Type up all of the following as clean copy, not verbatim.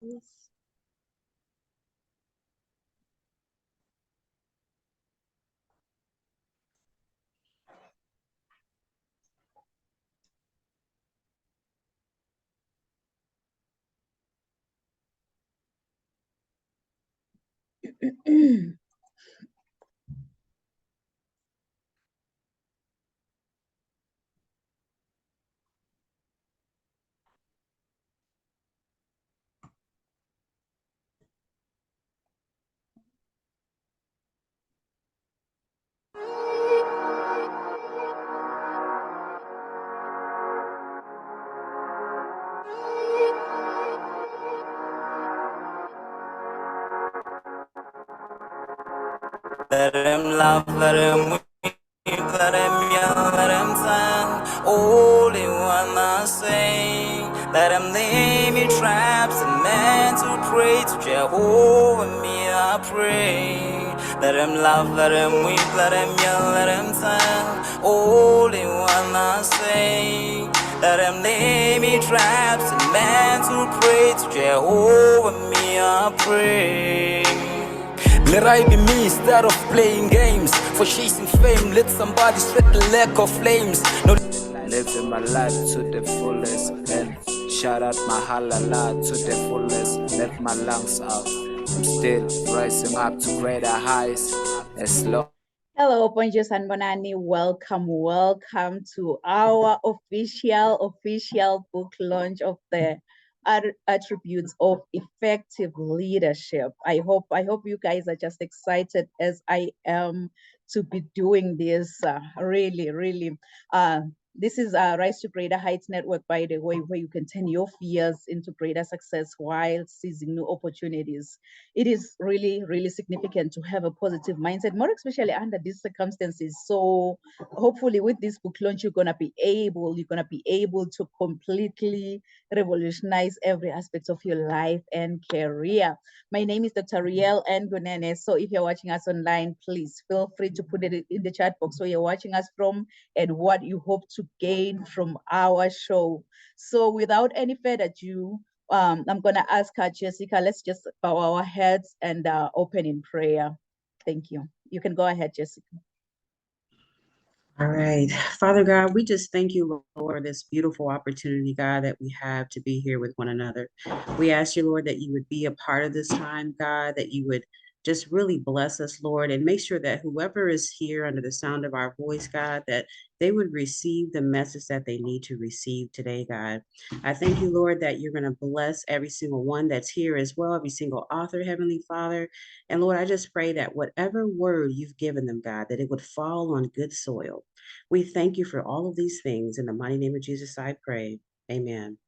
Let him laugh, let him weep, let him yell, let him sing. Only one I sing. Let him name me traps and men to pray to Jehovah. Me I pray. Let him laugh, let him weep, let him yell, let him sing. Only one I sing. Let him name me traps and men to pray to Jehovah. Me I pray. Let I be me instead of playing games. For chasing fame, let somebody sweat the lack of flames. No, living my life to the fullest and shout out my halala to the fullest. Let my lungs out. I'm still rising up to greater heights. As long. Hello, Ponjos and Bonani. Welcome to our official book launch of the attributes of effective leadership. I hope you guys are just excited as I am to be doing this. Really. This is Rise to Greater Heights Network, by the way, where you can turn your fears into greater success while seizing new opportunities. It is really significant to have a positive mindset, more especially under these circumstances. So hopefully with this book launch, you're gonna be able to completely revolutionize every aspect of your life and career. My name is Dr. Riel Ngonene. So if you're watching us online, please feel free to put it in the chat box where you're watching us from and what you hope to gain from our show. So without any further ado, I'm going to ask her, Jessica, let's just bow our heads and open in prayer. Thank you. You can go ahead, Jessica. All right. Father God, we just thank you, Lord, for this beautiful opportunity, God, that we have to be here with one another. We ask you, Lord, that you would be a part of this time, God, that you would just really bless us, Lord, and make sure that whoever is here under the sound of our voice, God, that they would receive the message that they need to receive today, God. I thank you, Lord, that you're going to bless every single one that's here as well, every single author, Heavenly Father. And Lord, I just pray that whatever word you've given them, God, that it would fall on good soil. We thank you for all of these things. In the mighty name of Jesus, I pray. Amen.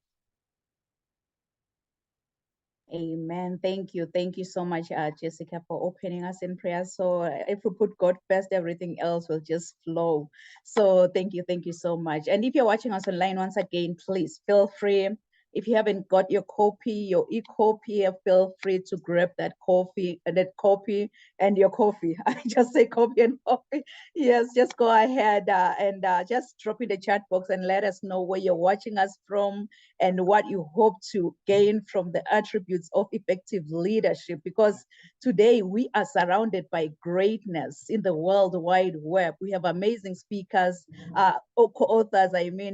Amen. Thank you. Thank you so much, Jessica, for opening us in prayer. So if we put God first, everything else will just flow. So thank you so much. And if you're watching us online, once again, please feel free. If you haven't got your copy, your e-copy, feel free to grab that copy and your coffee. I just say copy and coffee. Yes, just go ahead and just drop in the chat box and let us know where you're watching us from and what you hope to gain from the attributes of effective leadership. Because today we are surrounded by greatness in the World Wide Web. We have amazing speakers, co-authors,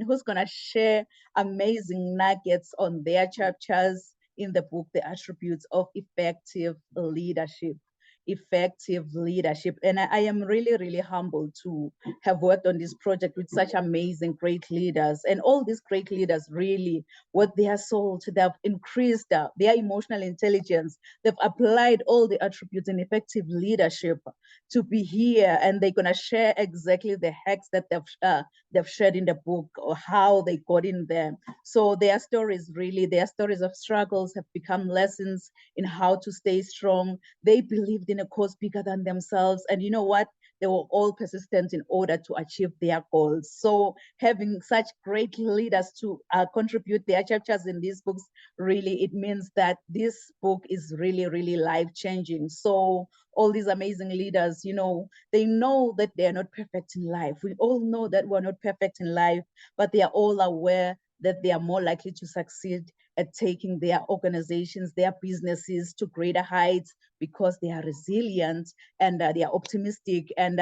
who's going to share amazing nuggets on their chapters in the book, The Attributes of Effective Leadership. And I am really humbled to have worked on this project with such amazing great leaders. And all these great leaders, really, what they are sold, they've increased their emotional intelligence, they've applied all the attributes in effective leadership to be here, and they're going to share exactly the hacks that they've shared in the book, or how they got in there. So their stories of struggles have become lessons in how to stay strong. They believed in a cause bigger than themselves. And you know what? They were all persistent in order to achieve their goals. So having such great leaders to contribute their chapters in these books, really, it means that this book is really life-changing. So all these amazing leaders, they know that they are not perfect in life. We all know that we're not perfect in life, but they are all aware that they are more likely to succeed at taking their organizations, their businesses to greater heights because they are resilient and they are optimistic and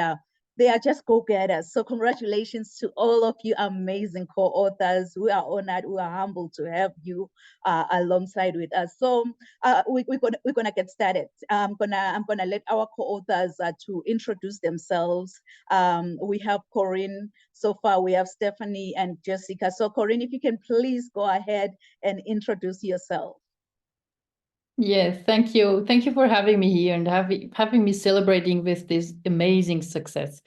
they are just go-getters. So congratulations to all of you amazing co-authors. We are honored, we are humbled to have you alongside with us. So we're gonna get started. I'm gonna let our co-authors to introduce themselves. We have Corinne. So far we have Stephanie and Jessica. So Corinne, if you can please go ahead and introduce yourself. Yes, thank you. Thank you for having me here and having me celebrating with this amazing success.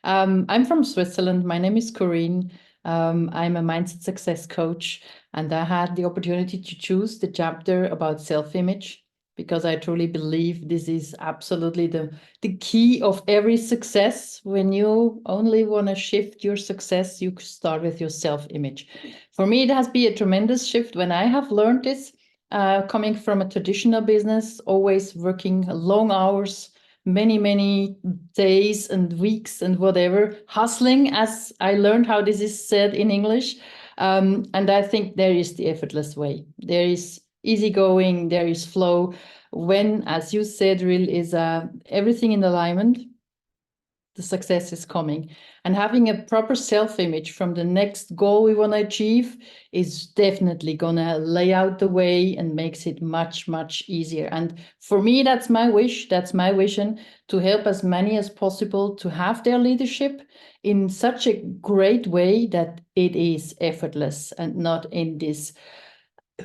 I'm from Switzerland. My name is Corinne. I'm a mindset success coach, and I had the opportunity to choose the chapter about self-image because I truly believe this is absolutely the key of every success. When you only want to shift your success, you start with your self-image. For me, it has been a tremendous shift when I have learned this. Coming from a traditional business, always working long hours, many days and weeks and whatever, hustling, as I learned how this is said in English. And I think there is the effortless way. There is easygoing, there is flow. When, as you said, real is everything in alignment, the success is coming. And having a proper self-image from the next goal we want to achieve is definitely going to lay out the way and makes it much easier. And for me, that's my wish, that's my vision, to help as many as possible to have their leadership in such a great way that it is effortless and not in this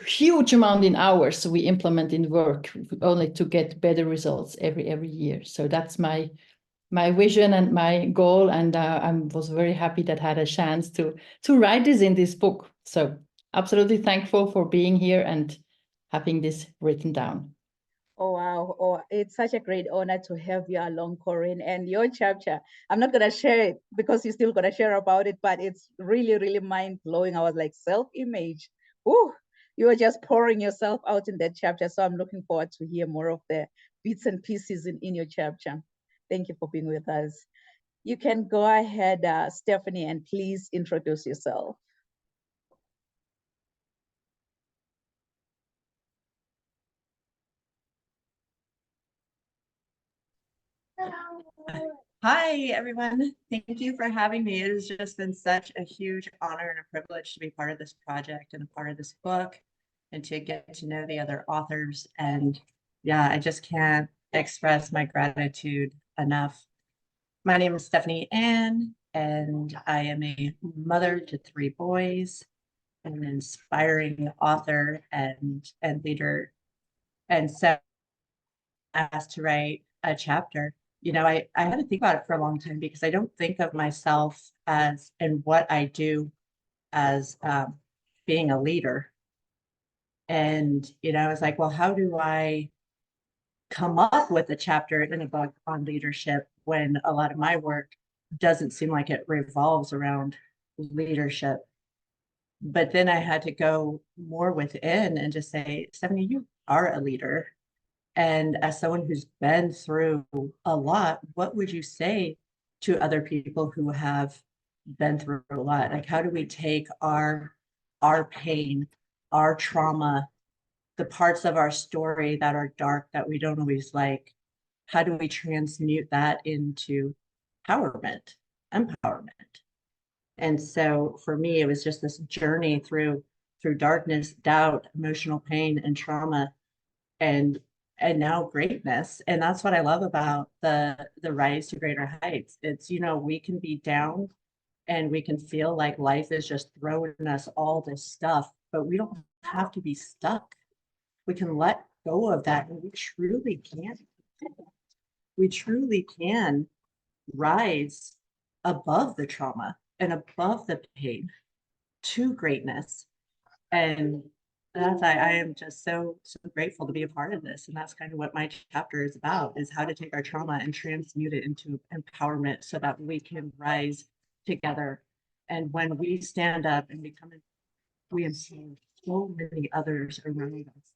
huge amount in hours we implement in work only to get better results every year. So that's my vision and my goal, and I was very happy that I had a chance to write this in this book. So absolutely thankful for being here and having this written down. Oh, wow. Oh, it's such a great honor to have you along, Corinne. And your chapter, I'm not going to share it because you're still going to share about it, but it's really mind-blowing. I was like, self-image. Ooh, you were just pouring yourself out in that chapter. So I'm looking forward to hear more of the bits and pieces in your chapter. Thank you for being with us. You can go ahead, Stephanie, and please introduce yourself. Hi, everyone. Thank you for having me. It has just been such a huge honor and a privilege to be part of this project and a part of this book and to get to know the other authors. And yeah, I just can't express my gratitude enough. My name is Stephanie Ann, and I am a mother to 3 boys, an inspiring author and leader. And so asked to write a chapter. You know, I had to think about it for a long time because I don't think of myself as and what I do as being a leader. And, you know, I was like, well, how do I come up with a chapter in a book on leadership when a lot of my work doesn't seem like it revolves around leadership? But then I had to go more within and just say, Stephanie, you are a leader. And as someone who's been through a lot, what would you say to other people who have been through a lot? Like, how do we take our pain, our trauma, the parts of our story that are dark that we don't always like? How do we transmute that into empowerment? And so for me, it was just this journey through darkness, doubt, emotional pain, and trauma, and now greatness. And that's what I love about the Rise to Greater Heights. It's, you know, we can be down and we can feel like life is just throwing us all this stuff, but we don't have to be stuck. We can let go of that, and we truly can rise above the trauma and above the pain to greatness. And that's, I am just so grateful to be a part of this. And that's kind of what my chapter is about, is how to take our trauma and transmute it into empowerment so that we can rise together. And when we stand up and become, we inspire so many others around us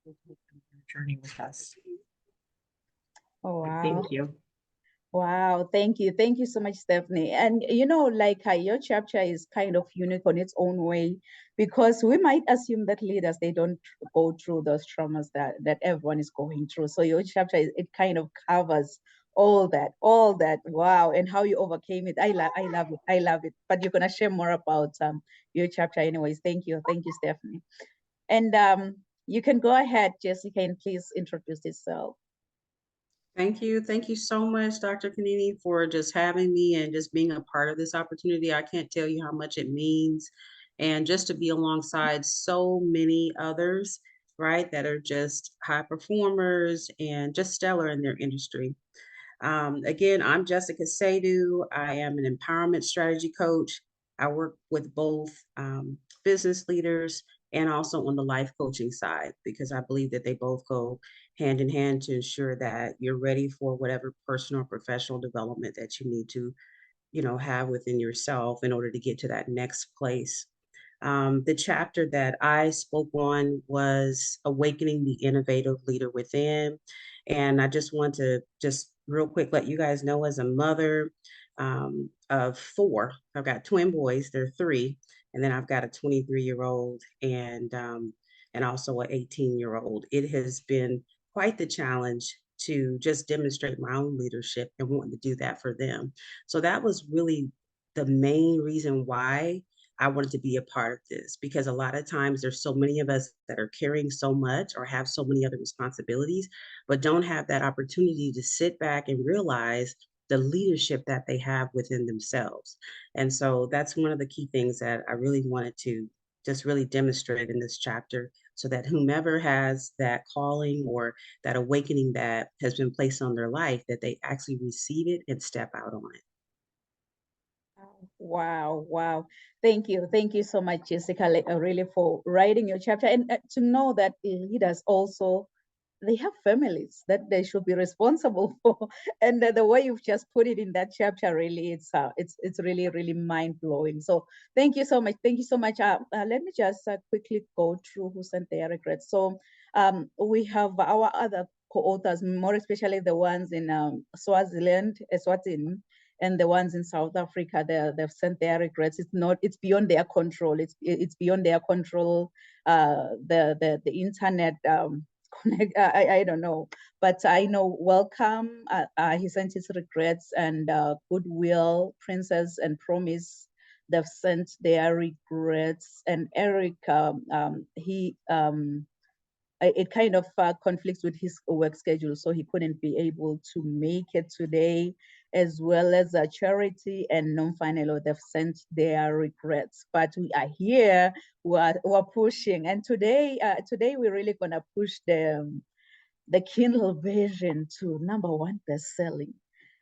to take their journey with us. Oh, wow. Thank you. Wow, thank you. Thank you so much, Stephanie. And you know, like your chapter is kind of unique on its own way, because we might assume that leaders, they don't go through those traumas that everyone is going through. So your chapter it kind of covers all that. Wow, and how you overcame it. I love it. I love it. But you're gonna share more about your chapter anyways. Thank you. Thank you, Stephanie. And you can go ahead, Jessica, and please introduce yourself. Thank you. Thank you so much, Dr. Kanini, for just having me and just being a part of this opportunity. I can't tell you how much it means. And just to be alongside so many others, right, that are just high performers and just stellar in their industry. Again, I'm Jessica Sadu. I am an empowerment strategy coach. I work with both business leaders and also on the life coaching side, because I believe that they both go hand in hand to ensure that you're ready for whatever personal or professional development that you need to, have within yourself in order to get to that next place. The chapter that I spoke on was Awakening the Innovative Leader Within. And I just want to just real quick let you guys know, as a mother of four, I've got twin boys, they're three, and then I've got a 23-year-old and also an 18-year-old. It has been quite the challenge to just demonstrate my own leadership and wanting to do that for them. So that was really the main reason why I wanted to be a part of this, because a lot of times there's so many of us that are carrying so much or have so many other responsibilities, but don't have that opportunity to sit back and realize the leadership that they have within themselves. And so that's one of the key things that I really wanted to just really demonstrate in this chapter, so that whomever has that calling or that awakening that has been placed on their life, that they actually receive it and step out on it. Wow, wow. Thank you. Thank you so much, Jessica, really for writing your chapter, and to know that leaders also, they have families that they should be responsible for. And the way you've just put it in that chapter, really, it's really, really mind-blowing. So thank you so much. Thank you so much. Let me just quickly go through who sent their regrets. So we have our other co-authors, more especially the ones in Swaziland, Eswatini, and the ones in South Africa. They've sent their regrets. It's beyond their control. It's beyond their control. The internet connect. I don't know, but I know Welcome. He sent his regrets, and Goodwill, Princess, and Promise. They've sent their regrets, and Eric, it kind of conflicts with his work schedule, so he couldn't be able to make it today, as well as Charity and Nomfanelo. They've sent their regrets, but we are here, we're pushing. And today we're really gonna push the Kindle version to #1 best-selling.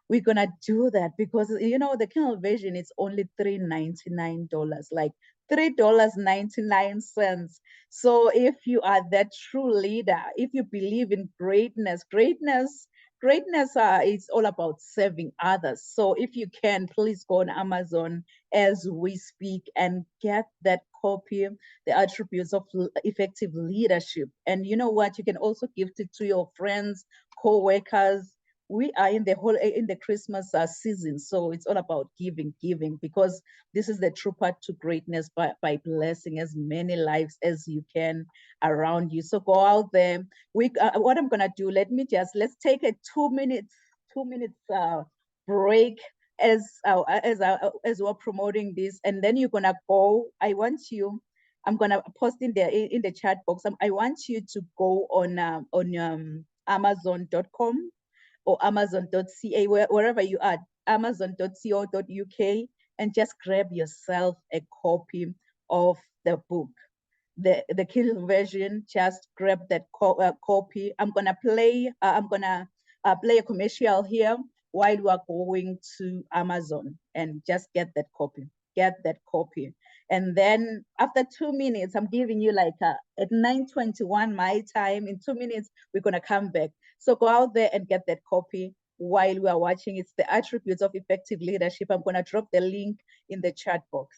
We're gonna do that because the Kindle version is only $3.99, like $3.99. So if you are that true leader, if you believe in greatness is all about serving others. So if you can, please go on Amazon as we speak and get that copy, The Attributes of Effective Leadership. And you know what? You can also gift it to your friends, co-workers. We are in the Christmas season, so it's all about giving, because this is the true path to greatness, by blessing as many lives as you can around you. So go out there. What I'm gonna do, let's take a 2 minutes break as we're promoting this, and then you're gonna go. I'm gonna post in the chat box. I want you to go on Amazon.com or Amazon.ca, wherever you are, Amazon.co.uk, and just grab yourself a copy of the book, the Kindle version. Just grab that copy. I'm gonna play a commercial here while we are going to Amazon, and just get that copy. And then after 2 minutes, I'm giving you like at 9:21 my time. In 2 minutes, we're gonna come back. So go out there and get that copy while we are watching. It's The Attributes of Effective Leadership. I'm gonna drop the link in the chat box.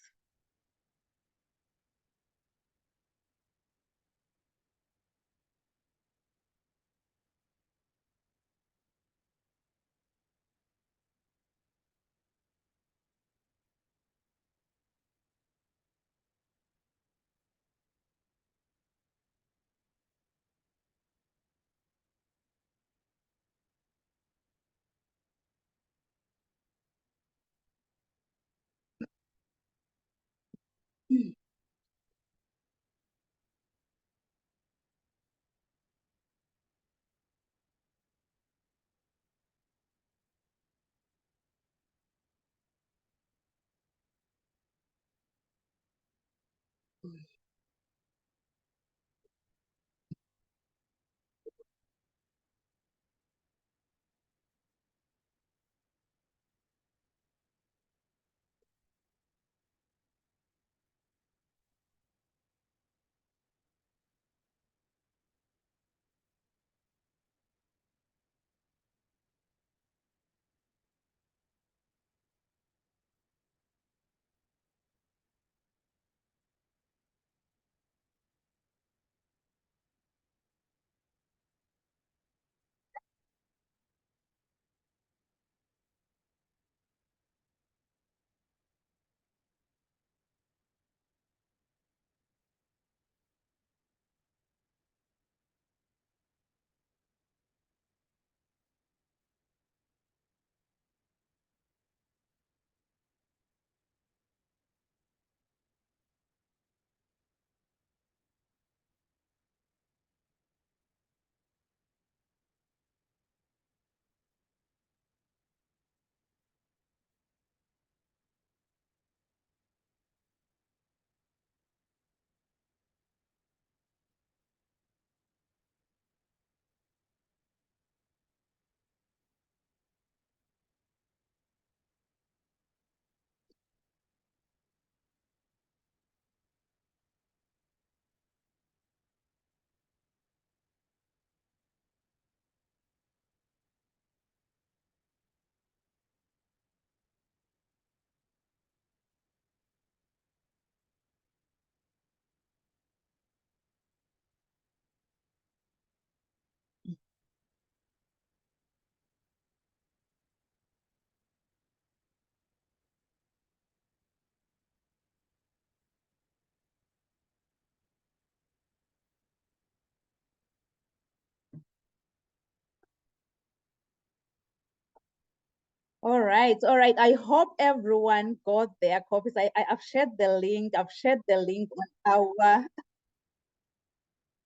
All right, all right. I hope everyone got their copies. I've shared the link. I've shared the link on our.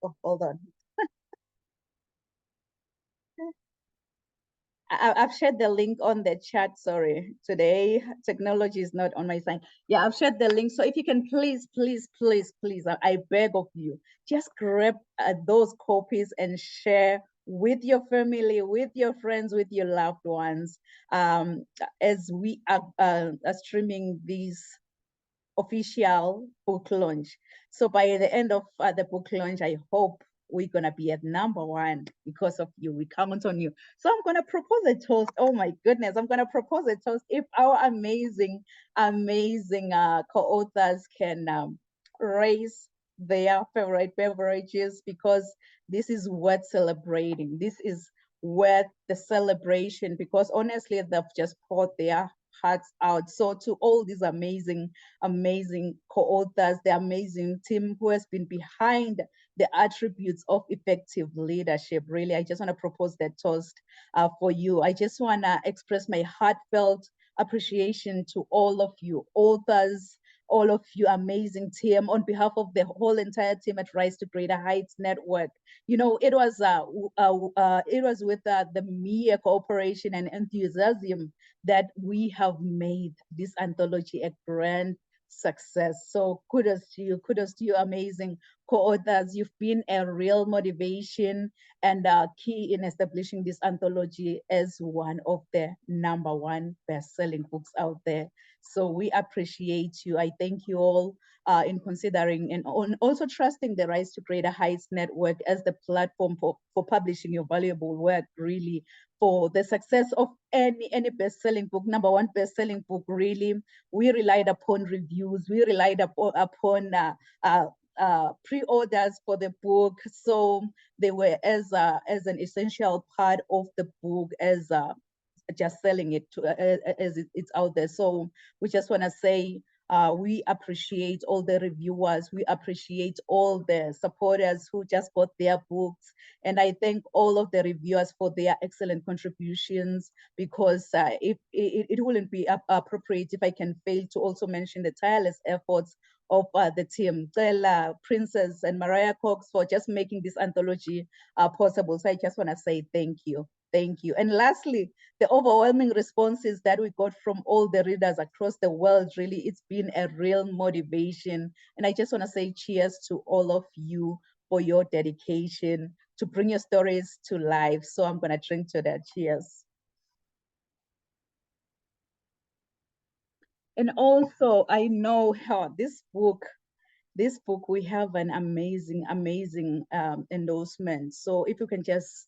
Oh, hold on. I've shared the link on the chat. Sorry, today technology is not on my side. Yeah, I've shared the link. So if you can please, please, please, please, I beg of you, just grab those copies and share with your family, with your friends, with your loved ones, as we are streaming these official book launch. So by the end of the book launch, I hope we're gonna be at #1 because of you. We count on you. So I'm gonna propose a toast. Oh my goodness, I'm gonna propose a toast. If our amazing, amazing co-authors can raise their favorite beverages, because this is worth celebrating. This is worth the celebration, because honestly, they've just poured their hearts out. So to all these amazing, amazing co-authors, the amazing team who has been behind the attributes of effective leadership, really, I just want to propose that toast for you. I just want to express my heartfelt appreciation to all of you authors, all of you amazing team, on behalf of the whole entire team at Rise to Greater Heights Network. You know, it was with the mere cooperation and enthusiasm that we have made this anthology a grand success. So kudos to you, amazing co-authors. You've been a real motivation and key in establishing this anthology as one of the #1 best-selling books out there. So we appreciate you. I thank you all in considering and also trusting the Rise to Greater Heights Network as the platform for publishing your valuable work, really, for the success of any best-selling book, #1 best-selling book. Really, we relied upon reviews, we relied upon pre-orders for the book, so they were as an essential part of the book as just selling it to, as it's out there. So we just want to say we appreciate all the reviewers. We appreciate all the supporters who just got their books. And I thank all of the reviewers for their excellent contributions, because if it wouldn't be appropriate if I can fail to also mention the tireless efforts of the team, Stella, Princess, and Mariah Cox, for just making this anthology possible. So I just want to say thank you. Thank you. And lastly, the overwhelming responses that we got from all the readers across the world, really, it's been a real motivation. And I just want to say cheers to all of you for your dedication to bring your stories to life. So I'm going to drink to that. Cheers. And also, I know how this book, we have an amazing endorsement. So if you can just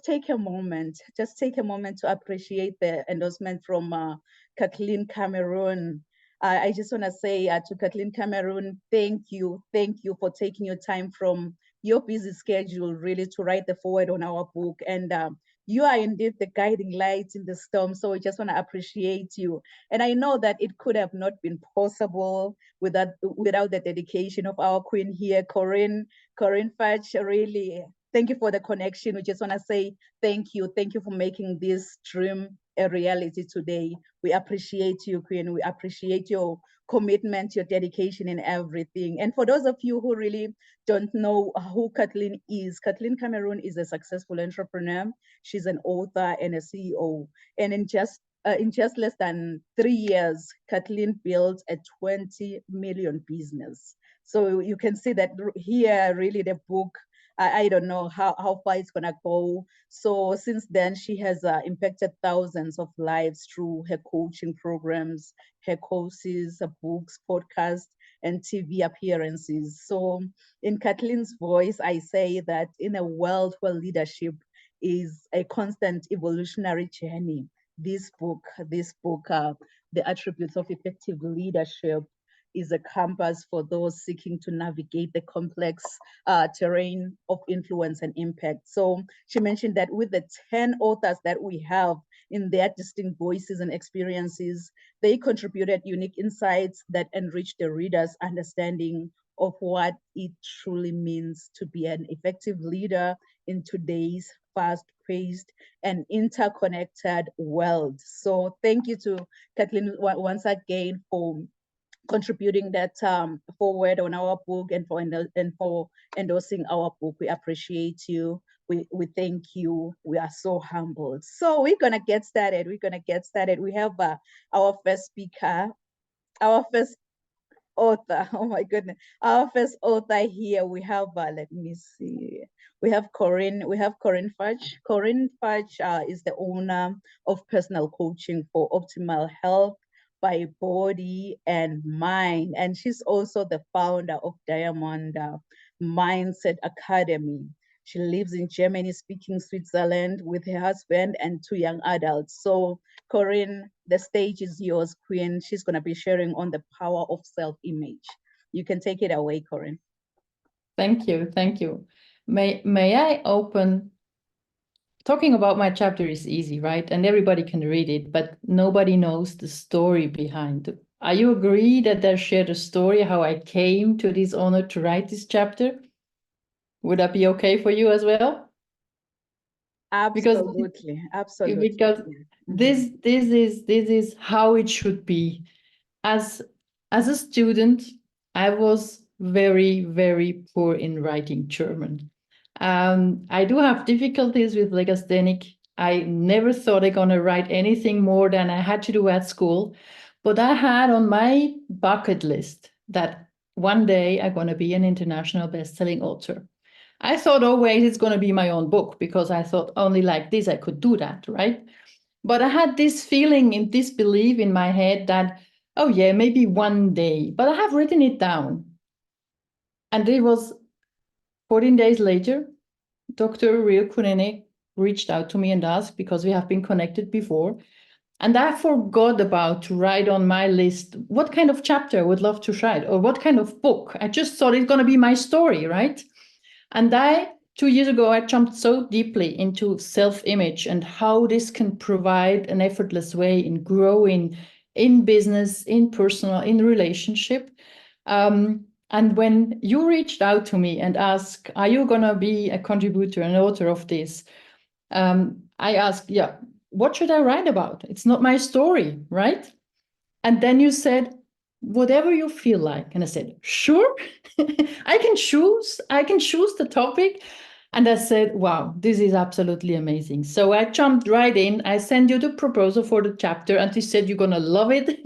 take a moment, to appreciate the endorsement from Kathleen Cameroon. I just want to say to Kathleen Cameroon, thank you for taking your time from your busy schedule really to write the foreword on our book. And you are indeed the guiding light in the storm. So we just want to appreciate you. And I know that it could have not been possible without the dedication of our queen here, Corinne Fudge. Really, thank you for the connection. We just want to say thank you for making this dream a reality today. We appreciate you, Queen. We appreciate your commitment, your dedication in everything. And for those of you who really don't know who Kathleen is, Kathleen Cameroon is a successful entrepreneur. She's an author and a CEO. And in just less than 3 years, Kathleen built a 20 million business. So you can see that here, really, the book, I don't know how far it's gonna go. So since then, she has impacted thousands of lives through her coaching programs, her courses, her books, podcasts, and TV appearances. So in Kathleen's voice, I say that in a world where leadership is a constant evolutionary journey, this book, The Attributes of Effective Leadership, is a compass for those seeking to navigate the complex terrain of influence and impact. So she mentioned that with the 10 authors that we have in their distinct voices and experiences, they contributed unique insights that enrich the reader's understanding of what it truly means to be an effective leader in today's fast-paced and interconnected world. So thank you to Kathleen once again for contributing that forward on our book and for endorsing our book. We appreciate you. We thank you. We are so humbled. So we're gonna get started. We have our first speaker, our first author. Oh my goodness, our first author here. We have let me see. We have Corinne Fudge. Corinne Fudge is the owner of Personal Coaching for Optimal Health by Body and Mind. And she's also the founder of Diamond Mindset Academy. She lives in Germany, speaking Switzerland with her husband and 2 young adults. So Corinne, the stage is yours, Queen. She's gonna be sharing on the power of self-image. You can take it away, Corinne. Thank you. May I open? Talking about my chapter is easy, right? And everybody can read it, but nobody knows the story behind it. Are you agree that I share the story, how I came to this honor to write this chapter? Would that be okay for you as well? Absolutely. Because this is how it should be. As a student, I was very, very poor in writing German. I do have difficulties with legasthenic. I never thought I'm gonna write anything more than I had to do at school, but I had on my bucket list that one day I'm gonna be an international best-selling author. I thought always it's gonna be my own book because I thought only like this I could do that, right? But I had this feeling and this belief in my head that, oh yeah, maybe one day, but I have written it down. And it was 14 days later, Dr. Rio Kunene reached out to me and asked, because we have been connected before, and I forgot about to write on my list what kind of chapter I would love to write or what kind of book. I just thought it's going to be my story, right? And 2 years ago, I jumped so deeply into self-image and how this can provide an effortless way in growing in business, in personal, in relationship. And when you reached out to me and asked, are you going to be a contributor, an author of this? I asked, yeah, what should I write about? It's not my story, right? And then you said, whatever you feel like. And I said, sure, I can choose the topic. And I said, wow, this is absolutely amazing. So I jumped right in. I sent you the proposal for the chapter, and you said you're going to love it.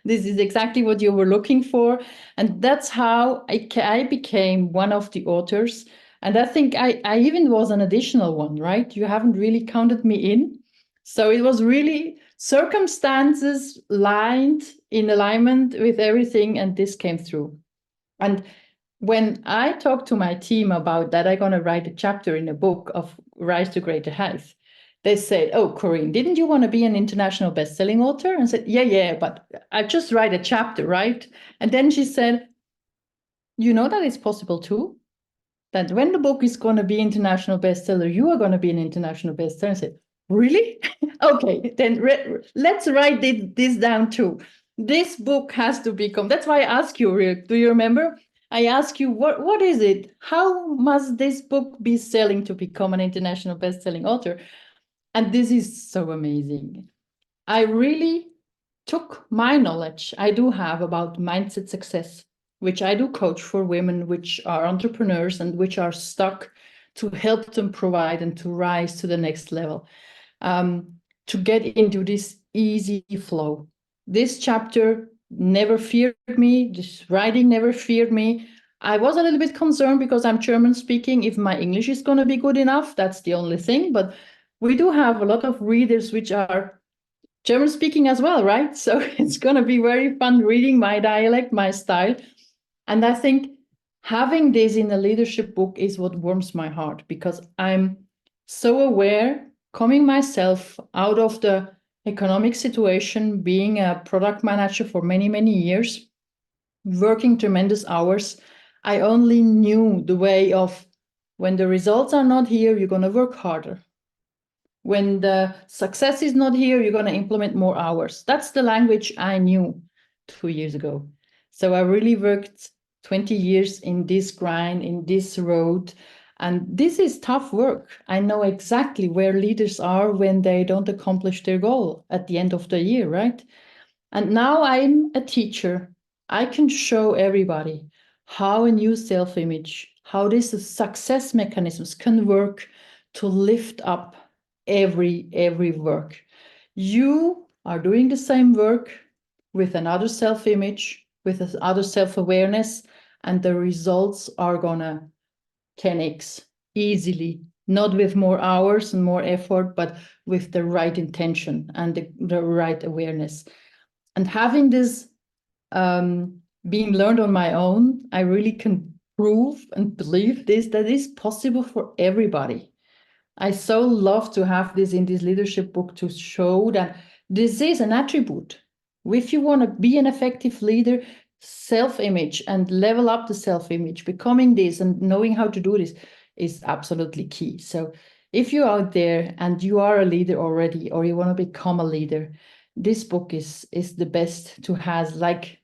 This is exactly what you were looking for. And that's how I became one of the authors. And I think I even was an additional one, right? You haven't really counted me in. So it was really circumstances lined in alignment with everything, and this came through. And when I talked to my team about that, I'm going to write a chapter in a book of Rise to Greater Heights. They said, oh, Corinne, didn't you want to be an international best-selling author? And I said, yeah, but I just write a chapter, right? And then she said, you know that it's possible too? That when the book is going to be international bestseller, you are going to be an international bestseller. I said, really? Okay, then let's write this down too. This book has to become, that's why I asked you, Rick, do you remember? I asked you, what is it? How must this book be selling to become an international best-selling author? And this is so amazing. I really took my knowledge I do have about mindset success, which I do coach for women which are entrepreneurs and which are stuck, to help them provide and to rise to the next level, to get into this easy flow. This chapter never feared me. This writing never feared me. I was a little bit concerned because I'm German speaking, if my English is going to be good enough. That's the only thing. But we do have a lot of readers which are German speaking as well, right? So it's going to be very fun reading my dialect, my style. And I think having this in a leadership book is what warms my heart, because I'm so aware, coming myself out of the economic situation, being a product manager for many, many years, working tremendous hours. I only knew the way of, when the results are not here, you're going to work harder. When the success is not here, you're going to implement more hours. That's the language I knew 2 years ago. So I really worked 20 years in this grind, in this road. And this is tough work. I know exactly where leaders are when they don't accomplish their goal at the end of the year, right? And now I'm a teacher. I can show everybody how a new self-image, how these success mechanisms can work to lift up every work. You are doing the same work with another self-image, with another self-awareness, and the results are gonna 10x easily, not with more hours and more effort, but with the right intention and the right awareness. And having this being learned on my own, I really can prove and believe this, that is possible for everybody. I so love to have this in this leadership book to show that this is an attribute. If you want to be an effective leader, self-image and level up the self-image, becoming this and knowing how to do this is absolutely key. So if you're out there and you are a leader already, or you want to become a leader, this book is the best to have, like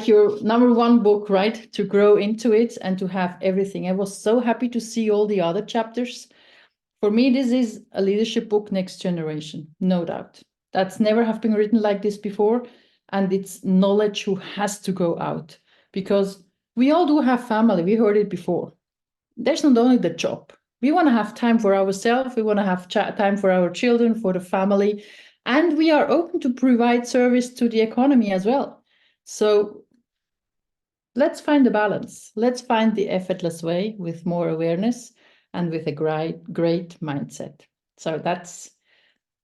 your number one book, right? To grow into it and to have everything. I was so happy to see all the other chapters. For me, this is a leadership book, next generation, no doubt. That's never have been written like this before. And it's knowledge who has to go out, because we all do have family. We heard it before. There's not only the job. We want to have time for ourselves. We want to have time for our children, for the family. And we are open to provide service to the economy as well. So let's find the balance. Let's find the effortless way with more awareness and with a great mindset. So that's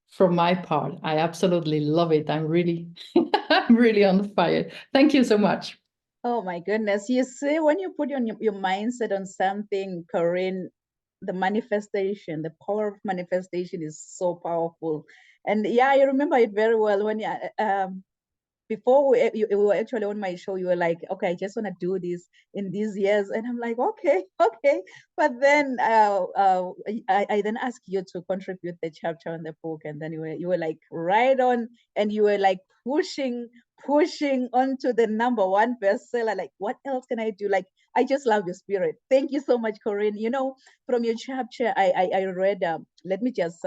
from my part. I absolutely love it. I'm really on fire. Thank you so much. Oh my goodness. You see, when you put your mindset on something, Corinne, the manifestation, the power of manifestation is so powerful. And yeah, I remember it very well when before you were actually on my show, you were like, okay, I just want to do this in these years. And I'm like, okay. But then I then asked you to contribute the chapter on the book. And then you were like right on, and you were like pushing onto the number one bestseller. Like, what else can I do? Like, I just love your spirit. Thank you so much, Corinne. You know, from your chapter, I read, let me just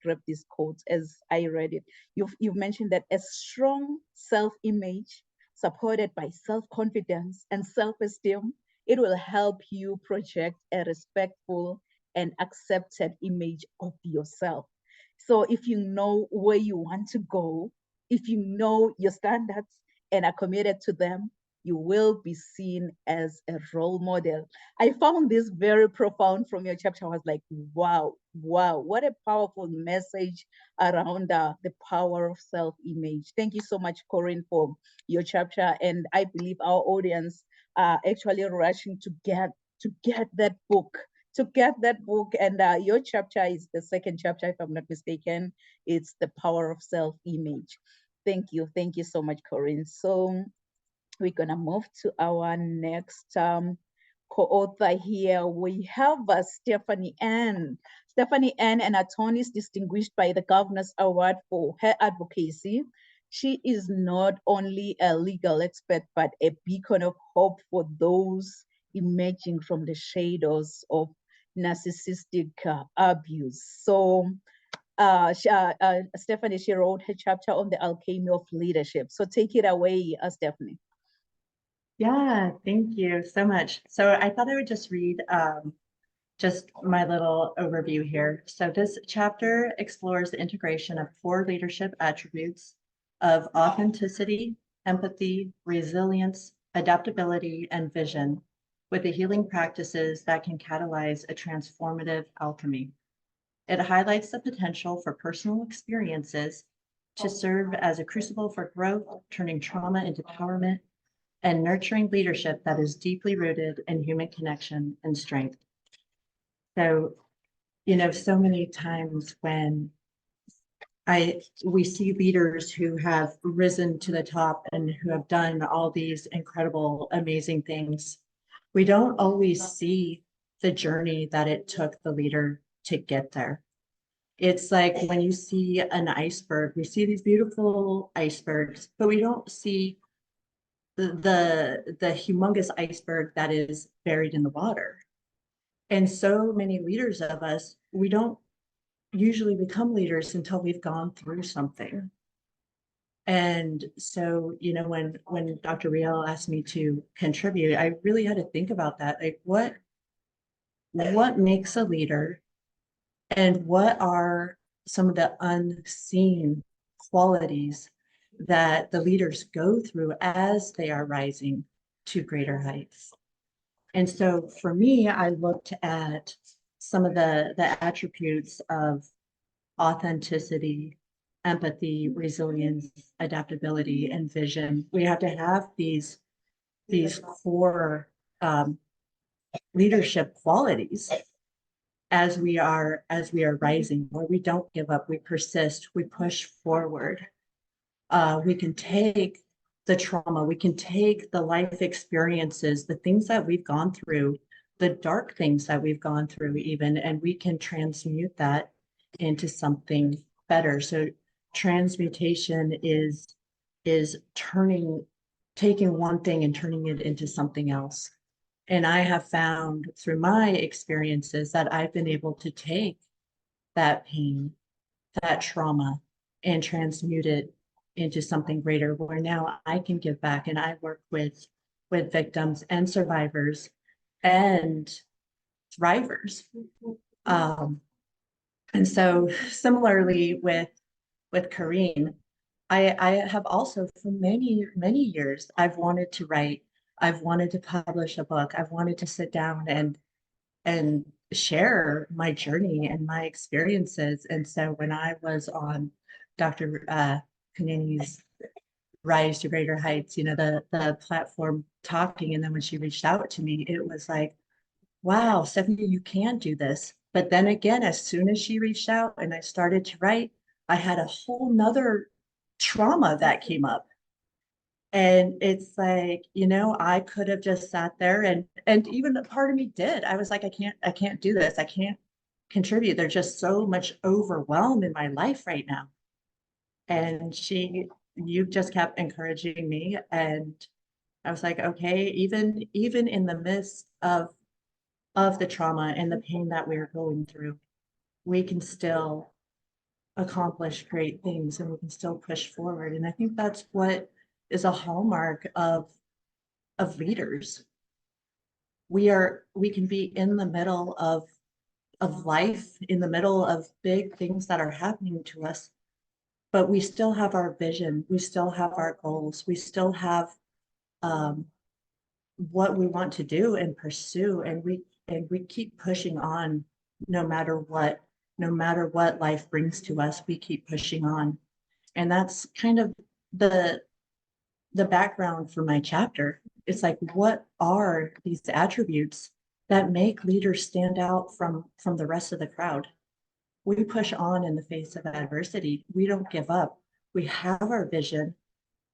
grab this quote as I read it. You've mentioned that a strong self-image supported by self-confidence and self-esteem, it will help you project a respectful and accepted image of yourself. So if you know where you want to go, if you know your standards and are committed to them, you will be seen as a role model. I found this very profound from your chapter. I was like, wow, what a powerful message around the power of self-image. Thank you so much, Corinne, for your chapter. And I believe our audience are actually rushing to get that book. And your chapter is the second chapter, if I'm not mistaken. It's the power of self-image. Thank you so much, Corinne. So we're gonna move to our next co-author here. We have Stephanie Ann. Stephanie Ann, an attorney, is distinguished by the Governor's Award for her advocacy. She is not only a legal expert, but a beacon of hope for those emerging from the shadows of narcissistic abuse. So Stephanie, she wrote her chapter on the alchemy of leadership. So take it away, Stephanie. Yeah, thank you so much. So I thought I would just read just my little overview here. So this chapter explores the integration of 4 leadership attributes of authenticity, empathy, resilience, adaptability, and vision, with the healing practices that can catalyze a transformative alchemy. It highlights the potential for personal experiences to serve as a crucible for growth, turning trauma into empowerment, and nurturing leadership that is deeply rooted in human connection and strength. So, so many times when we see leaders who have risen to the top and who have done all these incredible, amazing things, we don't always see the journey that it took the leader to get there. It's like when you see an iceberg, we see these beautiful icebergs, but we don't see the humongous iceberg that is buried in the water. And so many leaders of us, we don't usually become leaders until we've gone through something. And so, when Dr. Riel asked me to contribute, I really had to think about that. Like, what makes a leader, and what are some of the unseen qualities that the leaders go through as they are rising to greater heights? And so for me, I looked at some of the attributes of authenticity, empathy, resilience, adaptability, and vision. We have to have these core leadership qualities as we are rising, where we don't give up, we persist, we push forward. We can take the trauma, we can take the life experiences, the things that we've gone through, the dark things that we've gone through even, and we can transmute that into something better. So transmutation is taking one thing and turning it into something else. And I have found through my experiences that I've been able to take that pain, that trauma, and transmute it into something greater, where now I can give back. And I work with victims and survivors and thrivers. And so similarly with Corinne, I have also for many, many years, I've wanted to write, I've wanted to publish a book, I've wanted to sit down and share my journey and my experiences. And so when I was on Dr. Kanini's Rise to Greater Heights, the platform talking, and then when she reached out to me, it was like, wow, Stephanie, you can do this. But then again, as soon as she reached out and I started to write, I had a whole nother trauma that came up. And it's like, I could have just sat there and even a part of me did. I was like, I can't do this. I can't contribute. There's just so much overwhelm in my life right now. And you just kept encouraging me. And I was like, okay, even in the midst of the trauma and the pain that we're going through, we can still accomplish great things and we can still push forward. And I think that's what is a hallmark of leaders. We can be in the middle of of life, in the middle of big things that are happening to us. But we still have our vision, we still have our goals, we still have what we want to do and pursue, and we keep pushing on no matter what. No matter what life brings to us, we keep pushing on. And that's kind of the background for my chapter. It's like, what are these attributes that make leaders stand out from the rest of the crowd? We push on in the face of adversity. We don't give up. We have our vision,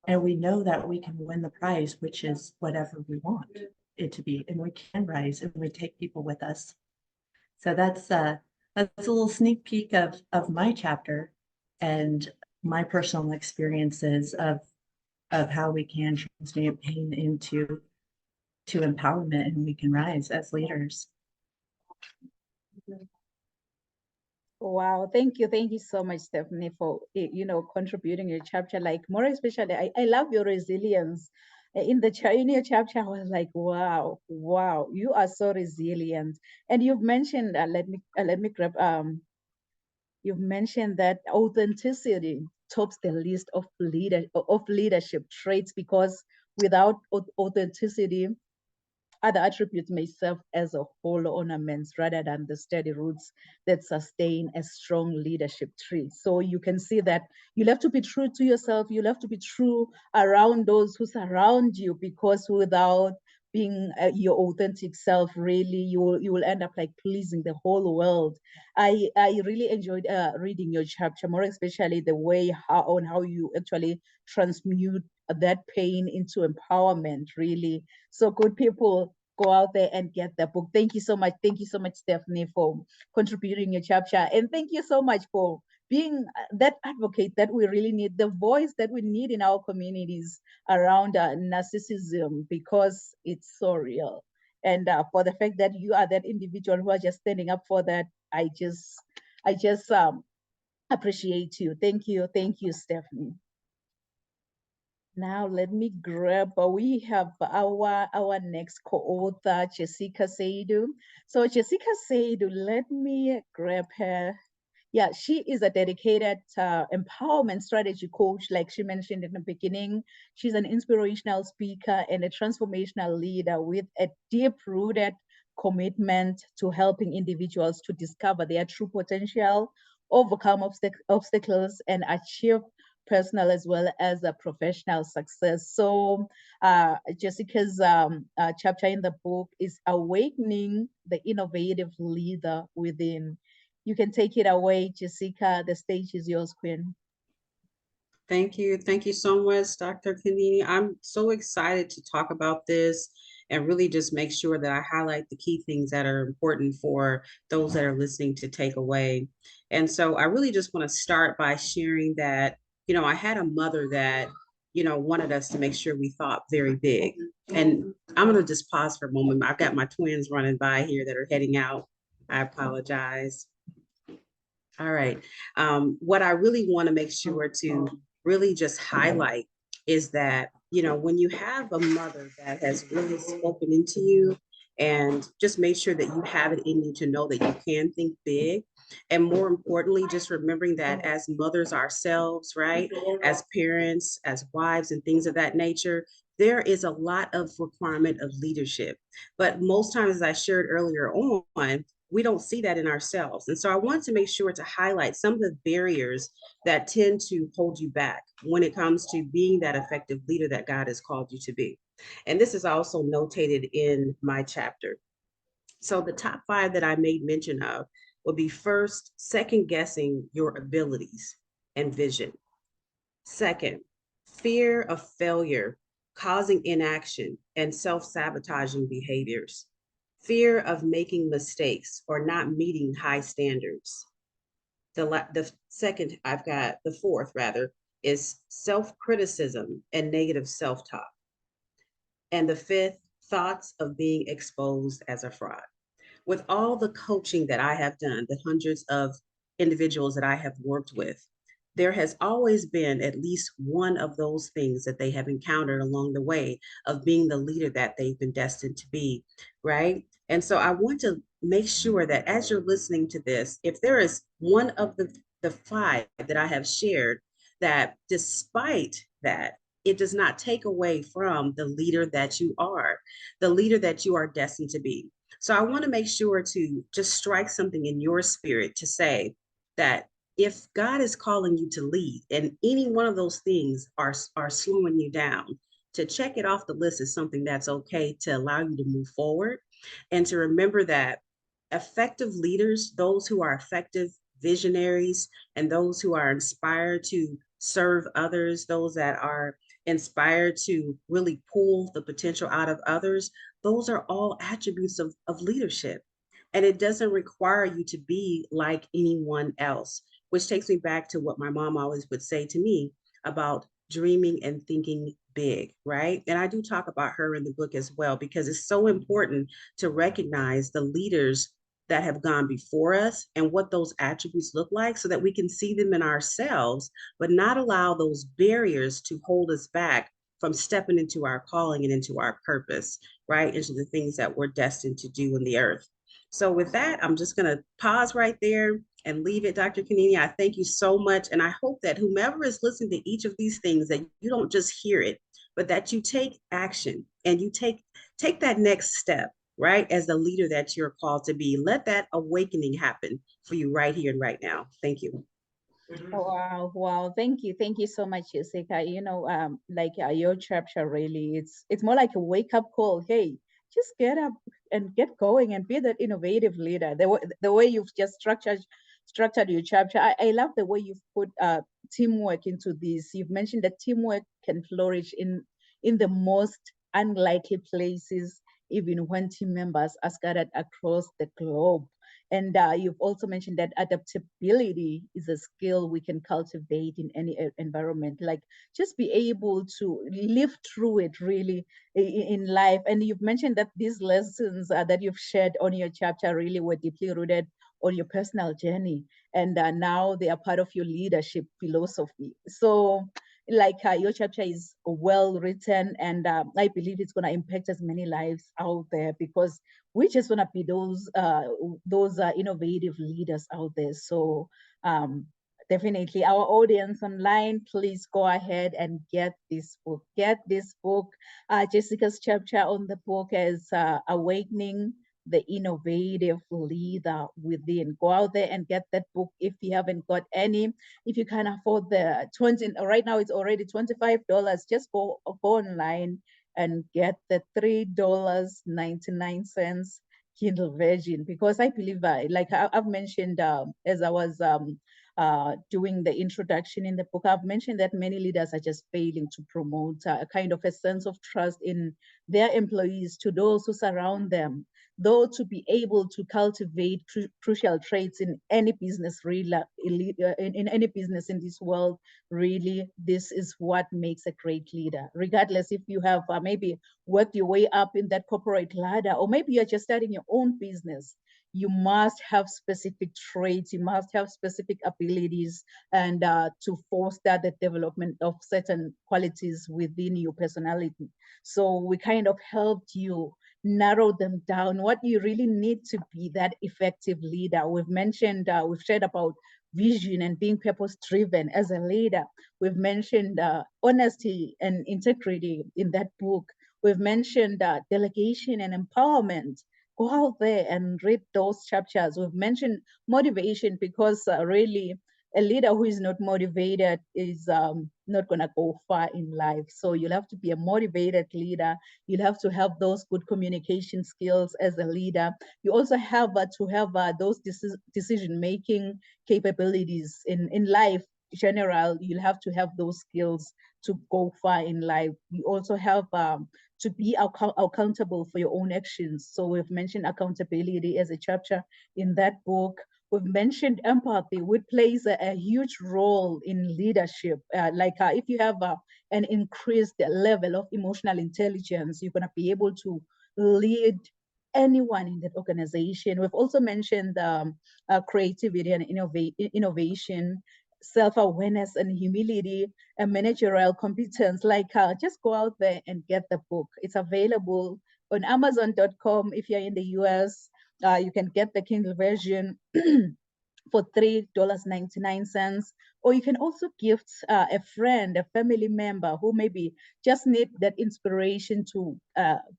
and we know that we can win the prize, which is whatever we want it to be, and we can rise, and we take people with us. So that's a little sneak peek of my chapter and my personal experiences of how we can transmute pain into empowerment, and we can rise as leaders. Wow, thank you so much, Stephanie, for contributing your chapter. Like, more especially, I love your resilience. In your chapter, I was like, wow, you are so resilient. And you've mentioned, let me grab you've mentioned that authenticity tops the list of leadership traits, because without authenticity, other attributes may serve as a hollow ornaments rather than the steady roots that sustain a strong leadership tree. So you can see that you'll have to be true to yourself. You'll have to be true around those who surround you, because without being your authentic self, really, you will end up like pleasing the whole world. I really enjoyed reading your chapter, more especially the way how you actually transmute that pain into empowerment, really. So good people, go out there and get the book. Thank you so much. Thank you so much, Stephanie, for contributing your chapter. And thank you so much for being that advocate that we really need, the voice that we need in our communities around narcissism, because it's so real. And for the fact that you are that individual who are just standing up for that, I just appreciate you. Thank you, Stephanie. Now let me grab, we have our next co-author, Jessica Saidu. So Jessica Saidu, let me grab her. Yeah, she is a dedicated empowerment strategy coach, like she mentioned in the beginning. She's an inspirational speaker and a transformational leader with a deep-rooted commitment to helping individuals to discover their true potential, overcome obstacles, and achieve personal as well as a professional success. So Jessica's chapter in the book is Awakening the Innovative Leader Within. You can take it away, Jessica. The stage is yours, Queen. Thank you. Thank you so much, Dr. Kanini. I'm so excited to talk about this and really just make sure that I highlight the key things that are important for those that are listening to take away. And so I really just want to start by sharing that, I had a mother that, wanted us to make sure we thought very big. And I'm going to just pause for a moment. I've got my twins running by here that are heading out. I apologize. All right. What I really want to make sure to really just highlight is that, when you have a mother that has really spoken into you, and just make sure that you have it in you to know that you can think big. And more importantly, just remembering that as mothers ourselves, right, as parents, as wives and things of that nature, there is a lot of requirement of leadership. But most times, as I shared earlier on, we don't see that in ourselves. And so I want to make sure to highlight some of the barriers that tend to hold you back when it comes to being that effective leader that God has called you to be. And this is also notated in my chapter. So the top 5 that I made mention of would be: first, second guessing your abilities and vision. Second, fear of failure, causing inaction and self-sabotaging behaviors. Fear of making mistakes or not meeting high standards. The fourth is self-criticism and negative self-talk. And the fifth, thoughts of being exposed as a fraud. With all the coaching that I have done, the hundreds of individuals that I have worked with, there has always been at least one of those things that they have encountered along the way of being the leader that they've been destined to be, right? And so I want to make sure that as you're listening to this, if there is one of the five that I have shared, that despite that, it does not take away from the leader that you are, the leader that you are destined to be. So I want to make sure to just strike something in your spirit to say that if God is calling you to lead and any one of those things are slowing you down, to check it off the list is something that's okay to allow you to move forward, and to remember that effective leaders, those who are effective visionaries, and those who are inspired to serve others, those that are inspired to really pull the potential out of others, those are all attributes of leadership. And it doesn't require you to be like anyone else, which takes me back to what my mom always would say to me about dreaming and thinking big, right? And I do talk about her in the book as well, because it's so important to recognize the leaders that have gone before us and what those attributes look like so that we can see them in ourselves, but not allow those barriers to hold us back from stepping into our calling and into our purpose, right? Into the things that we're destined to do in the earth. So with that, I'm just going to pause right there and leave it. Dr. Kanini, I thank you so much. And I hope that whomever is listening to each of these things, that you don't just hear it, but that you take action and you take that next step, right? As the leader that you're called to be. Let that awakening happen for you right here and right now. Thank you. Wow, wow. Thank you. Thank you so much, Jessica. Your chapter really, it's more like a wake-up call. Hey, just get up and get going and be that innovative leader. The way you've just structured your chapter. I love the way you've put teamwork into this. You've mentioned that teamwork can flourish in the most unlikely places, even when team members are scattered across the globe. And you've also mentioned that adaptability is a skill we can cultivate in any environment, like just be able to live through it really in life. And you've mentioned that these lessons that you've shared on your chapter really were deeply rooted on your personal journey. And now they are part of your leadership philosophy. So your chapter is well written, and I believe it's going to impact as many lives out there, because we just want to be those innovative leaders out there. So definitely, our audience online, please go ahead and get this book. Jessica's chapter on the book is Awakening the Innovative Leader Within. Go out there and get that book if you haven't got any. If you can afford the 20, right now it's already $25. Just go online and get the $3.99 Kindle version, because I believe I've mentioned as I was doing the introduction in the book, I've mentioned that many leaders are just failing to promote a kind of a sense of trust in their employees to those who surround them. Though to be able to cultivate crucial traits in any business, really, in any business in this world, really, this is what makes a great leader. Regardless if you have maybe worked your way up in that corporate ladder, or maybe you're just starting your own business, you must have specific traits, you must have specific abilities, and to foster the development of certain qualities within your personality. So we kind of helped you narrow them down, what you really need to be that effective leader. We've shared about vision and being purpose driven as a leader. We've mentioned honesty and integrity in that book. We've mentioned delegation and empowerment. Go out there and read those chapters. We've mentioned motivation, because really a leader who is not motivated is not going to go far in life. So you'll have to be a motivated leader. You'll have to have those good communication skills as a leader. You also have to have those decision-making capabilities in life. General, you'll have to have those skills to go far in life. You also have to be accountable for your own actions. So we've mentioned accountability as a chapter in that book. We've mentioned empathy, which plays a huge role in leadership. If you have an increased level of emotional intelligence, you're going to be able to lead anyone in that organization. We've also mentioned creativity and innovation, self-awareness and humility, and managerial competence. Just go out there and get the book. It's available on Amazon.com. If you're in the US, you can get the Kindle version for $3.99. Or you can also gift a friend, a family member who maybe just need that inspiration to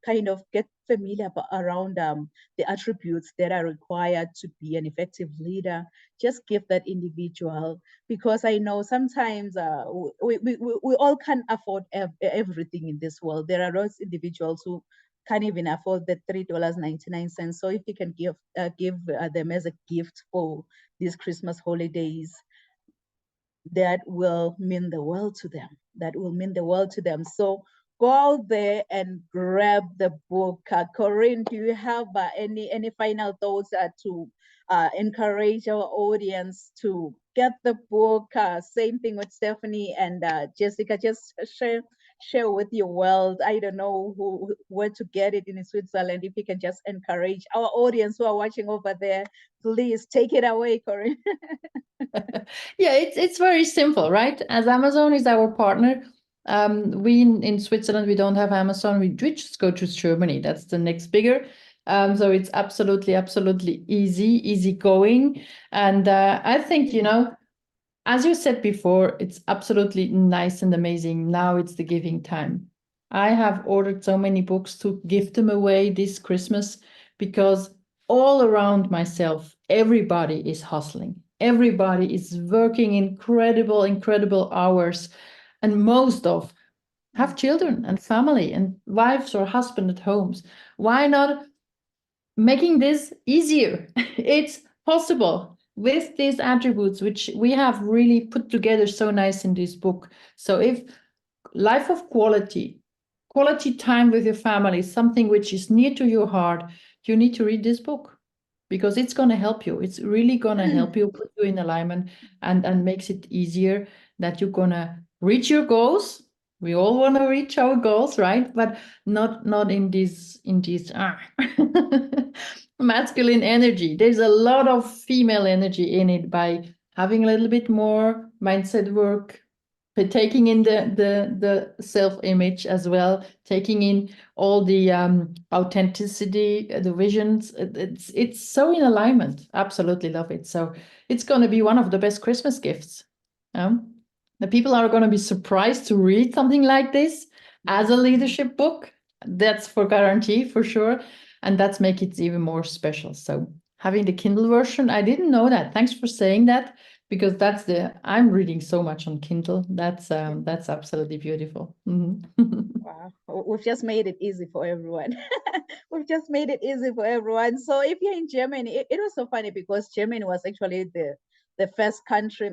kind of get familiar around the attributes that are required to be an effective leader. Just give that individual, because I know sometimes we all can't afford everything in this world. There are those individuals who can't even afford the $3.99. So if you can give them as a gift for these Christmas holidays, that will mean the world to them. That will mean the world to them. So go out there and grab the book. Corinne, do you have any final thoughts to encourage our audience to get the book? Same thing with Stephanie and Jessica. Just share with your world. I don't know where to get it in Switzerland. If you can just encourage our audience who are watching over there, please take it away, Corinne. Yeah, it's very simple, right? As Amazon is our partner, we in Switzerland, we don't have Amazon. We just go to Germany. That's the next bigger. So it's absolutely easy going. And I think, as you said before, it's absolutely nice and amazing. Now it's the giving time. I have ordered so many books to give them away this Christmas, because all around myself, everybody is hustling. Everybody is working incredible hours, and most of have children and family and wives or husband at homes. Why not making this easier? It's possible with these attributes, which we have really put together so nice in this book. So if life of quality time with your family is something which is near to your heart, you need to read this book, because it's going to help you. It's really going to help you, put you in alignment, and makes it easier that you're going to reach your goals. We all want to reach our goals, right? But not in this masculine energy. There's a lot of female energy in it, by having a little bit more mindset work, but taking in the self-image as well, taking in all the authenticity, the visions. It's so in alignment. Absolutely love it. So it's going to be one of the best Christmas gifts. The people are going to be surprised to read something like this as a leadership book. That's for guarantee, for sure. And that's make it even more special. So having the Kindle version, I didn't know that. Thanks for saying that, because I'm reading so much on Kindle. That's absolutely beautiful. Wow, we've just made it easy for everyone. We've just made it easy for everyone. So if you're in Germany, it was so funny, because Germany was actually the first country.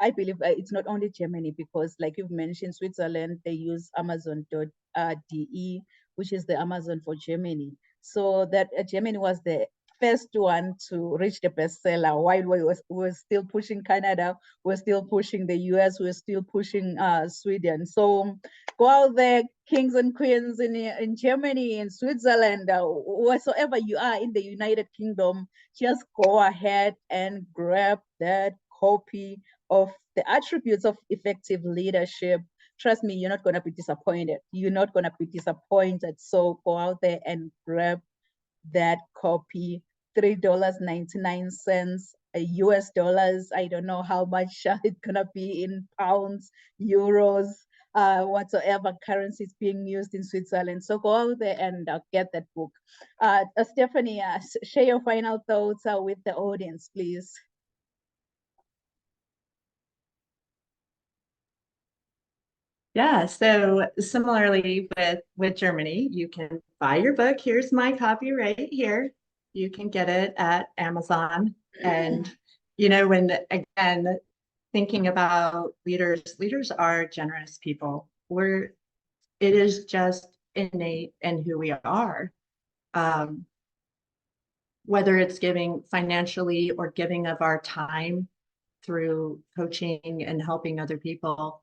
I believe it's not only Germany, because like you've mentioned, Switzerland, they use Amazon.de, which is the Amazon for Germany. So that Germany was the first one to reach the bestseller, while we were still pushing Canada, we're still pushing the US, we're still pushing Sweden. So go out there, kings and queens in Germany, in Switzerland, wheresoever you are in the United Kingdom, just go ahead and grab that copy of the attributes of effective leadership. Trust me, you're not going to be disappointed. You're not going to be disappointed. So go out there and grab that copy. $3.99 US dollars. I don't know how much it's gonna be in pounds, euros, whatsoever currency is being used in Switzerland. So go out there and get that book. Stephanie, share your final thoughts with the audience, please. Yeah, so similarly with Germany, you can buy your book. Here's my copy right here. You can get it at Amazon. And, when, again, thinking about leaders are generous people. It is just innate in who we are. Whether it's giving financially or giving of our time through coaching and helping other people,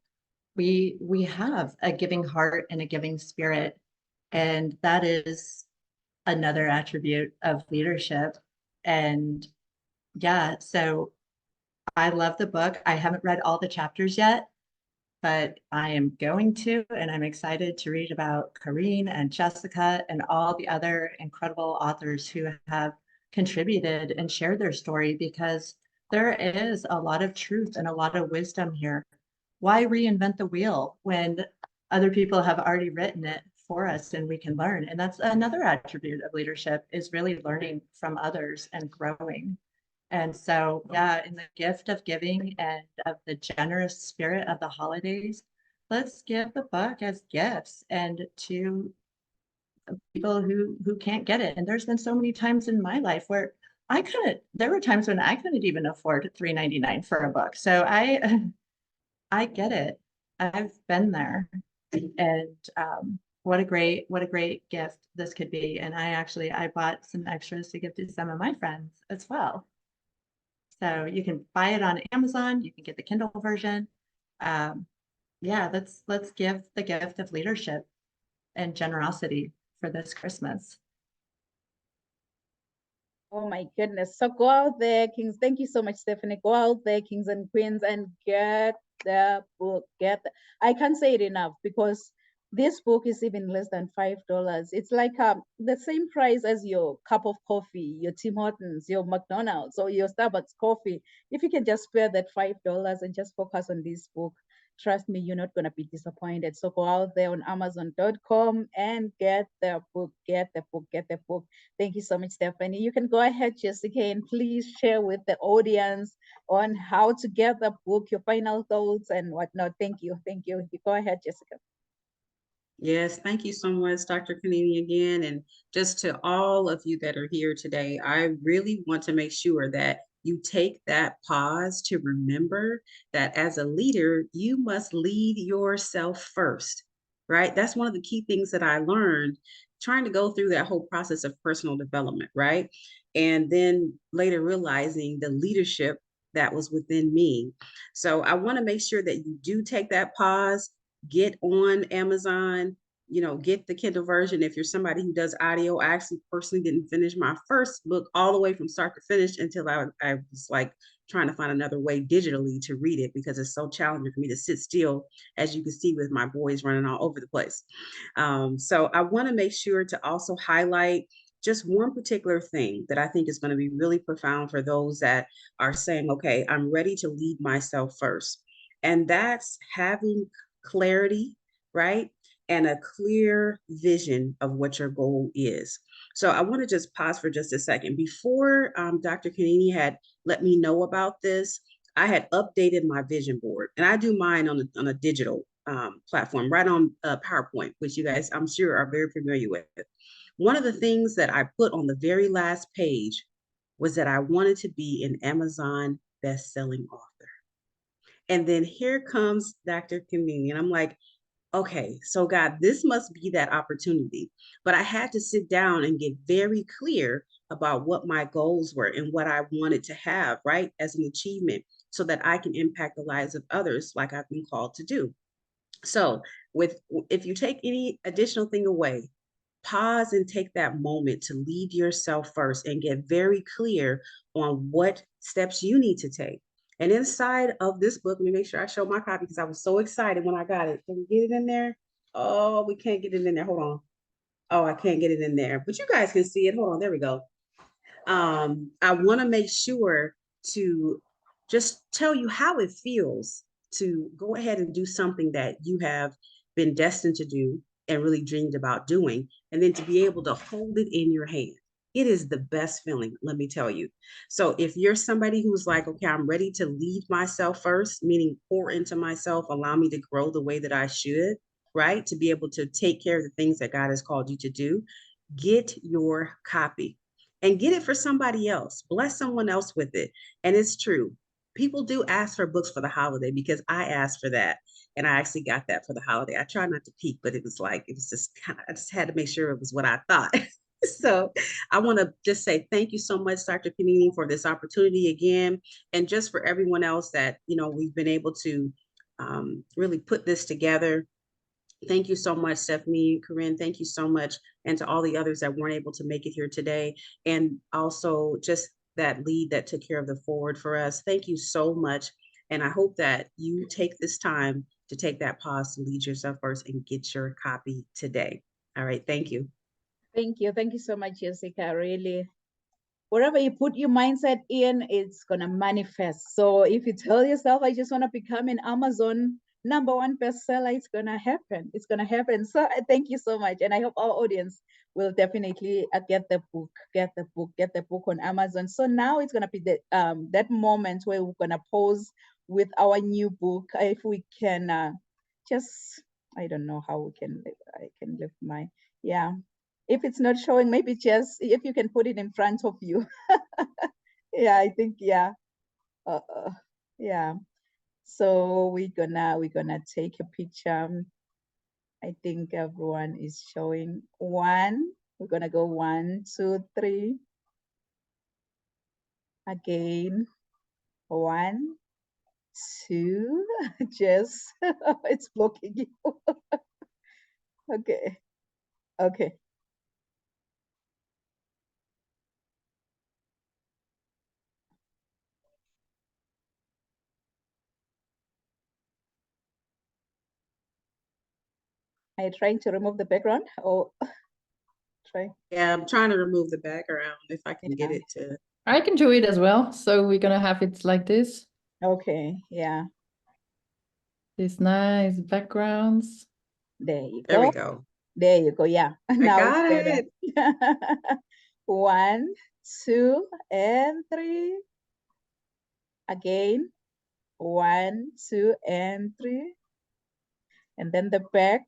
we have a giving heart and a giving spirit, and that is another attribute of leadership. And yeah, so I love the book. I haven't read all the chapters yet, but I am going to, and I'm excited to read about Corinne and Jessica and all the other incredible authors who have contributed and shared their story, because there is a lot of truth and a lot of wisdom here. Why reinvent the wheel when other people have already written it for us and we can learn? And that's another attribute of leadership, is really learning from others and growing. And so, yeah, in the gift of giving and of the generous spirit of the holidays, let's give the book as gifts and to people who can't get it. And there's been so many times in my life where there were times when I couldn't even afford $3.99 for a book. So I get it. I've been there. And what a great gift this could be. And I bought some extras to give to some of my friends as well. So you can buy it on Amazon. You can get the Kindle version. Yeah, let's give the gift of leadership and generosity for this Christmas. Oh my goodness. So go out there, Kings. Thank you so much, Stephanie. Go out there, Kings and Queens, and get the book. I can't say it enough, because this book is even less than $5. It's like the same price as your cup of coffee, your Tim Hortons, your McDonald's, or your Starbucks coffee. If you can just spare that $5 and just focus on this book, trust me, you're not going to be disappointed. So go out there on Amazon.com and get the book, get the book, get the book. Thank you so much, Stephanie. You can go ahead, Jessica, and please share with the audience on how to get the book, your final thoughts and whatnot. Thank you. Thank you. You go ahead, Jessica. Yes, thank you so much, Dr. Kanini, again. And just to all of you that are here today, I really want to make sure that you take that pause to remember that as a leader, you must lead yourself first, right? That's one of the key things that I learned trying to go through that whole process of personal development, right? And then later realizing the leadership that was within me. So I want to make sure that you do take that pause, get on Amazon, get the Kindle version. If you're somebody who does audio, I actually personally didn't finish my first book all the way from start to finish until I was like trying to find another way digitally to read it, because it's so challenging for me to sit still, as you can see with my boys running all over the place. So I want to make sure to also highlight just one particular thing that I think is going to be really profound for those that are saying, okay, I'm ready to lead myself first. And that's having clarity, right? And a clear vision of what your goal is. So I want to just pause for just a second. Before Dr. Kanini had let me know about this, I had updated my vision board, and I do mine on a digital platform, right on PowerPoint, which you guys, I'm sure, are very familiar with. One of the things that I put on the very last page was that I wanted to be an Amazon best-selling author. And then here comes Dr. Kanini, and I'm like, okay, so God, this must be that opportunity. But I had to sit down and get very clear about what my goals were and what I wanted to have, right, as an achievement, so that I can impact the lives of others like I've been called to do. So if you take any additional thing away, pause and take that moment to lead yourself first and get very clear on what steps you need to take. And inside of this book, let me make sure I show my copy, because I was so excited when I got it. Can we get it in there? Oh, we can't get it in there. Hold on. Oh, I can't get it in there, but you guys can see it. Hold on. There we go. I want to make sure to just tell you how it feels to go ahead and do something that you have been destined to do and really dreamed about doing, and then to be able to hold it in your hand. It is the best feeling, let me tell you. So if you're somebody who's like, okay, I'm ready to lead myself first, meaning pour into myself, allow me to grow the way that I should, right? To be able to take care of the things that God has called you to do, get your copy and get it for somebody else. Bless someone else with it. And it's true. People do ask for books for the holiday, because I asked for that. And I actually got that for the holiday. I tried not to peek, but it was just kind of, I just had to make sure it was what I thought. So I want to just say thank you so much, Dr. Kanini, for this opportunity again. And just for everyone else that, we've been able to really put this together. Thank you so much, Stephanie, Corinne. Thank you so much. And to all the others that weren't able to make it here today. And also just that lead that took care of the forward for us. Thank you so much. And I hope that you take this time to take that pause to lead yourself first and get your copy today. All right, thank you. Thank you. Thank you so much, Jessica. Really, wherever you put your mindset in, it's gonna manifest. So if you tell yourself, I just want to become an Amazon #1 bestseller, it's gonna happen. It's gonna happen. So thank you so much, and I hope our audience will definitely get the book on Amazon. So now it's gonna be that moment where we're gonna pause with our new book. If we can just, I don't know how we can. I can lift my, yeah. If it's not showing, maybe just if you can put it in front of you. Yeah, I think, yeah. Yeah. So we're gonna take a picture. I think everyone is showing one. We're gonna go 1, 2, 3. Again, 1, 2. Just it's blocking you. Okay. Okay. Are you trying to remove the background or try? Yeah, I'm trying to remove the background if I can get Yeah. it to. I can do it as well. So we're gonna have it like this. Okay, yeah. These nice backgrounds. There you There we go. go. There you go. Yeah. I Now it's got better. it. 1, 2, and 3. Again. 1, 2, and 3. And then the back.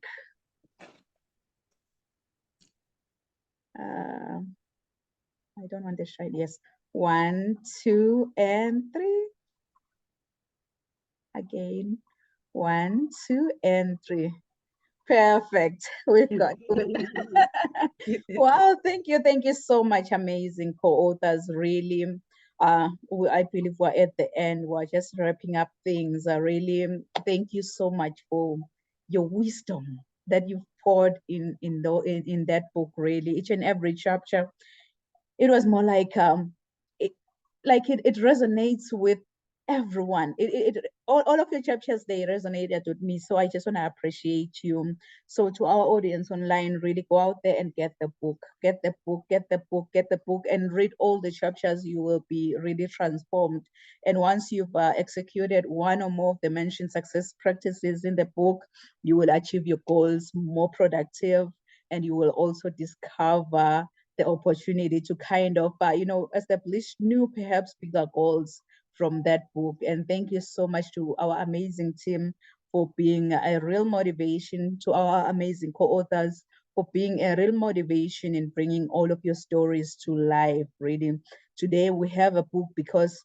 I don't want the shine. Yes. 1, 2, and 3. Again. 1, 2, and 3. Perfect. We've got it. Wow, thank you. Thank you so much. Amazing co-authors, really. I believe we're at the end. We're just wrapping up things. Really, thank you so much for your wisdom that you've poured in that book. Really, each and every chapter, it was more like it resonates with everyone. All of your chapters, they resonated with me. So I just want to appreciate you. So to our audience online, really go out there and get the book, get the book, get the book, get the book, and read all the chapters. You will be really transformed. And once you've executed one or more of the mentioned success practices in the book, you will achieve your goals more productive, and you will also discover the opportunity to kind of, establish new, perhaps bigger goals from that book. And thank you so much to our amazing team for being a real motivation, to our amazing co-authors for being a real motivation in bringing all of your stories to life. Really, today we have a book because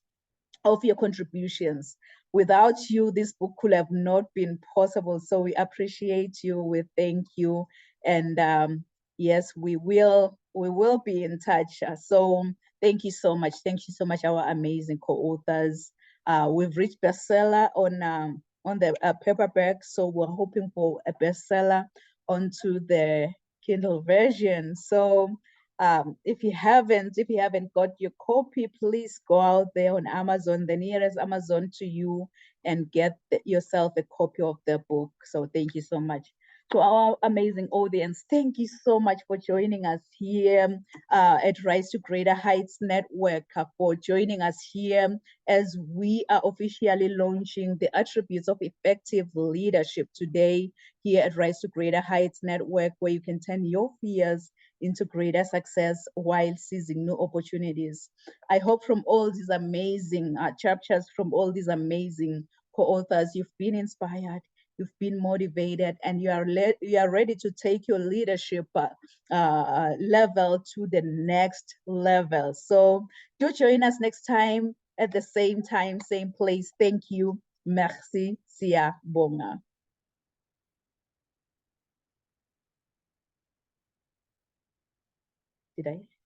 of your contributions. Without you, this book could have not been possible. So we appreciate you. We thank you. And yes, we will be in touch. So thank you so much. Thank you so much, our amazing co-authors. We've reached bestseller on the paperback. So we're hoping for a bestseller onto the Kindle version. So if you haven't got your copy, please go out there on Amazon, the nearest Amazon to you, and get yourself a copy of the book. So thank you so much. To our amazing audience, thank you so much for joining us here at Rise to Greater Heights Network, for joining us here as we are officially launching the attributes of effective leadership today here at Rise to Greater Heights Network, where you can turn your fears into greater success while seizing new opportunities. I hope from all these amazing chapters, from all these amazing co-authors, you've been inspired, you've been motivated, and you are ready to take your leadership level to the next level. So do join us next time at the same time, same place. Thank you. Merci. Siyabonga. Did I?